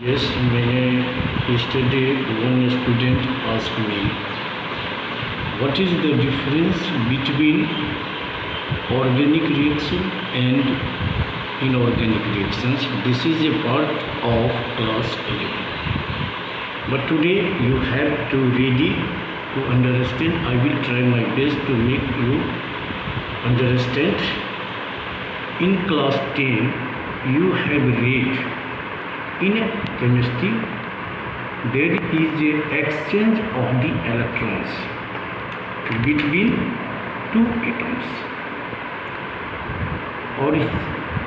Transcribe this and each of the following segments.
Yes, yesterday one student asked me, what is the difference between organic reaction and inorganic reactions? This is a part of class 11. But today you have to ready to understand. I will try my best to make you understand. In class 10, you have read in chemistry there is a exchange of the electrons between two atoms.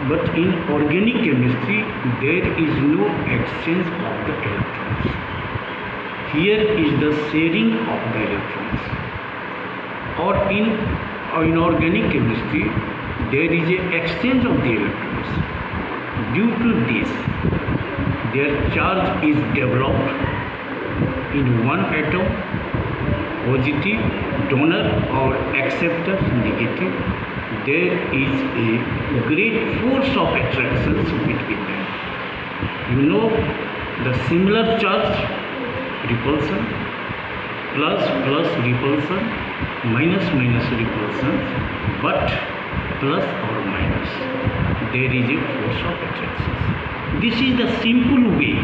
But in organic chemistry there is no exchange of the electrons. Here is the sharing of the electrons. Or in inorganic chemistry there is a exchange of the electrons. Due to this, their charge is developed in one atom, positive, donor or acceptor, negative. There is a great force of attraction between them. You know the similar charge, repulsion, plus repulsion, minus repulsion, but plus or minus, there is a force of attraction. This is the simple way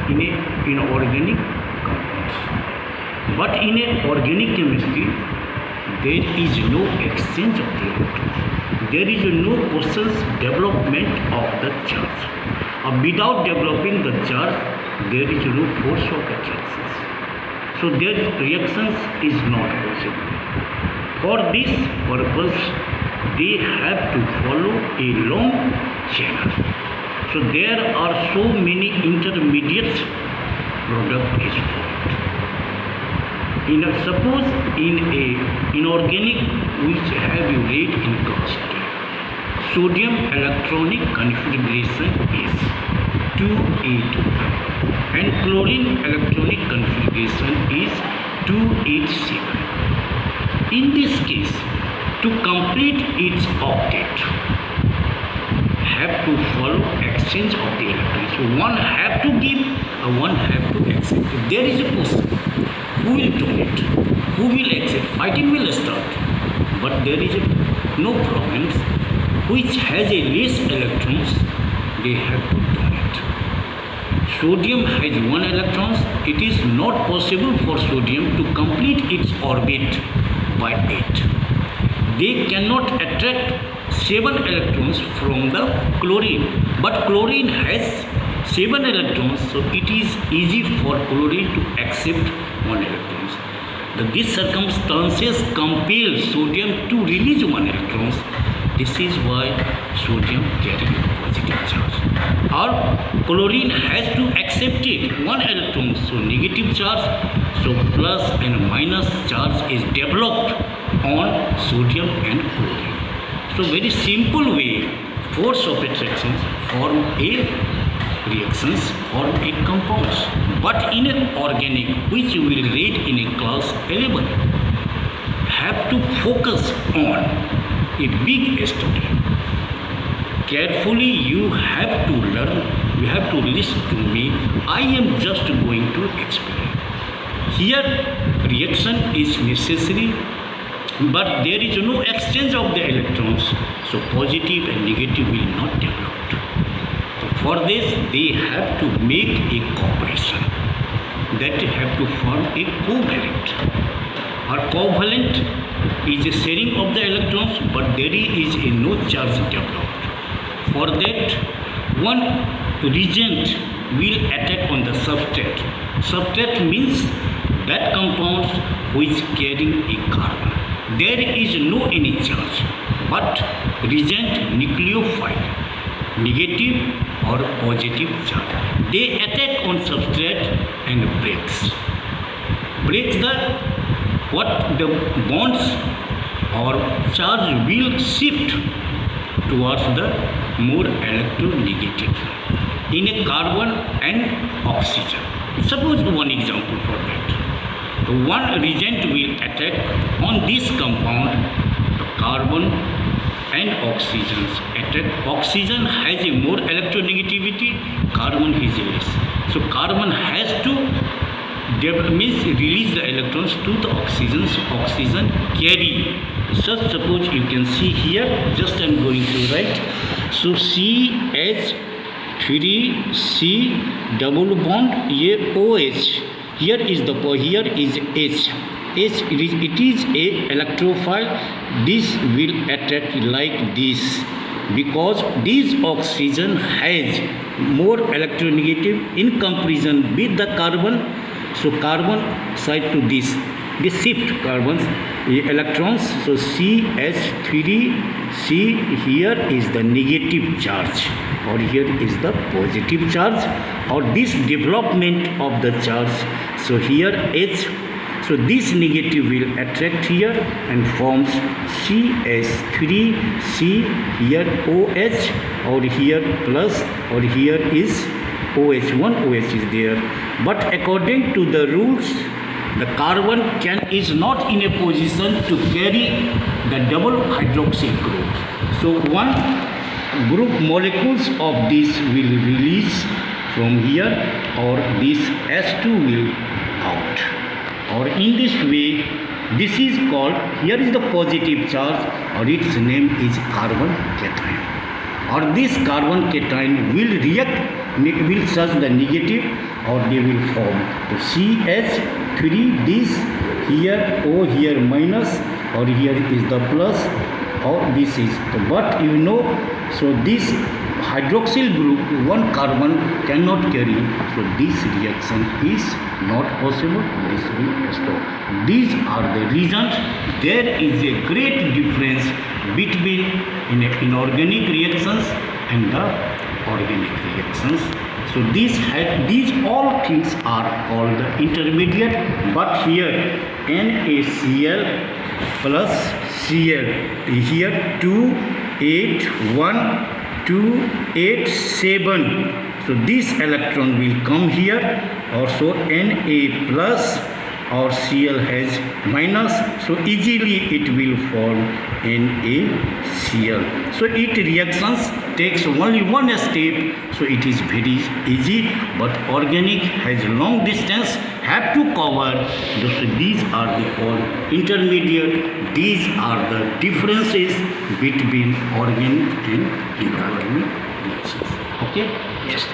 in organic compounds. But in a organic chemistry, there is no exchange of the electrons. There is no process development of the charge. Without developing the charge, there is no force of attraction. So their reactions is not possible. For this purpose, they have to follow a long channel. So there are so many intermediate product is formed. Suppose in a inorganic, which have you read in class 10, sodium electronic configuration is 281 and chlorine electronic configuration is 287. In this case, to complete its octet, have to follow exchange of the electrons. So one have to give and one have to accept. There is a question, who will donate, who will accept? Fighting will start, but there is no problems. Which has a less electrons, they have to donate. Sodium has 1 electrons. It is not possible for sodium to complete its orbit by 8. They cannot attract 7 electrons from the chlorine, but chlorine has 7 electrons, so it is easy for chlorine to accept 1 electrons. These circumstances compel sodium to release 1 electrons. This is why sodium carries positive charge. Or chlorine has to accept it 1 electron, so negative charge. So plus and minus charge is developed on sodium and chlorine. So very simple way, force of attraction form a reactions, form a compounds. But in an organic, which you will read in a class 11, have to focus on a big study. Carefully you have to learn, you have to listen to me. I am just going to explain. Here reaction is necessary, but there is no exchange of the electrons, so positive and negative will not develop. So for this they have to make a cooperation, that have to form a covalent. Or covalent is a sharing of the electrons, but there is a no charge developed. For that, one reagent will attack on the substrate. Substrate means that compounds which carrying a carbon. There is no any charge, but reagent nucleophile, negative or positive charge. They attack on substrate and breaks the bonds, or charge will shift towards the more electronegative in a carbon and oxygen. Suppose one example for that. One reagent will attack on this compound, the carbon and oxygens attack. Oxygen has a more electronegativity, carbon is less. So carbon has to means release the electrons to the oxygen, so oxygen carry. Just suppose you can see here, just I am going to write. So CH3C double bond, ये OH, here is the H. It is a electrophile. This will attract like this, because this oxygen has more electronegative in comparison with the carbon. So carbon side to this shift carbons electrons. So CH3C, here is the negative charge or here is the positive charge, or this development of the charge. So here H, so this negative will attract here and forms CH3C, here OH, or here plus, or here is OH1, OH is there. But according to the rules, the carbon is not in a position to carry the double hydroxyl group. So one group molecules of this will release from here, or this S2 will out. Or in this way, this is called, here is the positive charge, or its name is carbon cation. Or this carbon cation will react, will search the negative, or they will form. So CH3, this here O, here minus, or here is the plus, or this is. But you know, so this hydroxyl group, one carbon cannot carry, so this reaction is not possible. This will stop. These are the reasons there is a great difference between inorganic reactions and the organic reactions. So these all things are called the intermediate. But here NaCl plus Cl, here 2 8 1 2 8 7. So this electron will come here, also Na plus, or Cl has minus, so easily it will form NaCl. So it reactions takes only one step, so it is very easy. But organic has long distance, have to cover. So these are the called intermediate. These are the differences between organic and inorganic reactions. Okay? Yes.